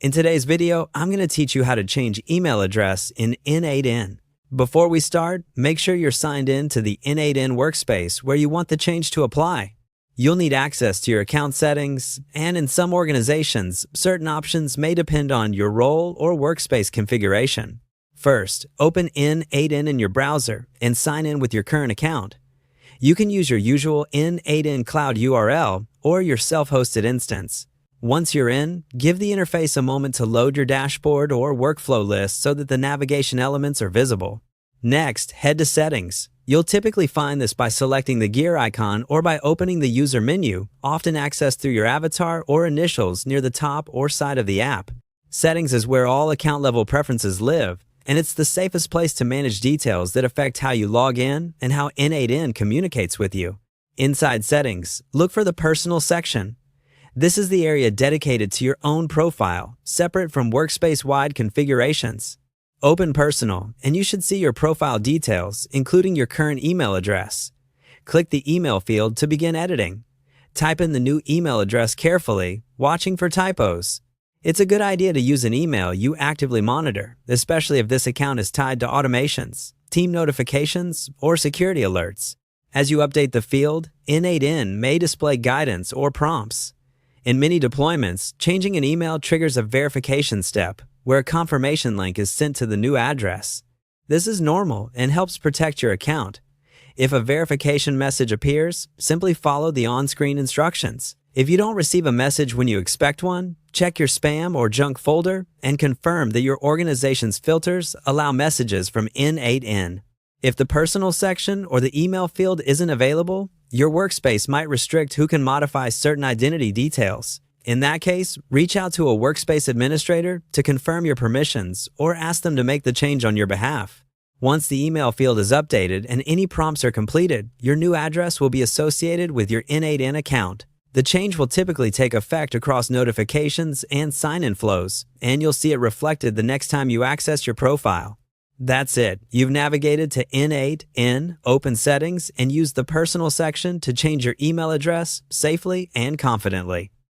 In today's video, I'm going to teach you how to change email address in N8N. Before we start, make sure you're signed in to the N8N workspace where you want the change to apply. You'll need access to your account settings, and in some organizations, certain options may depend on your role or workspace configuration. First, open N8N in your browser and sign in with your current account. You can use your usual N8N cloud URL or your self-hosted instance. Once you're in, give the interface a moment to load your dashboard or workflow list so that the navigation elements are visible. Next, head to Settings. You'll typically find this by selecting the gear icon or by opening the user menu, often accessed through your avatar or initials near the top or side of the app. Settings is where all account-level preferences live, and it's the safest place to manage details that affect how you log in and how N8N communicates with you. Inside Settings, look for the Personal section. This is the area dedicated to your own profile, separate from workspace-wide configurations. Open Personal, and you should see your profile details, including your current email address. Click the email field to begin editing. Type in the new email address carefully, watching for typos. It's a good idea to use an email you actively monitor, especially if this account is tied to automations, team notifications, or security alerts. As you update the field, N8N may display guidance or prompts. In many deployments, changing an email triggers a verification step, where a confirmation link is sent to the new address. This is normal and helps protect your account. If a verification message appears, simply follow the on-screen instructions. If you don't receive a message when you expect one, check your spam or junk folder and confirm that your organization's filters allow messages from N8N. If the Personal section or the email field isn't available, your workspace might restrict who can modify certain identity details. In that case, reach out to a workspace administrator to confirm your permissions or ask them to make the change on your behalf. Once the email field is updated and any prompts are completed, your new address will be associated with your N8N account. The change will typically take effect across notifications and sign-in flows, and you'll see it reflected the next time you access your profile. That's it. You've navigated to N8N, open Settings, and used the Personal section to change your email address safely and confidently.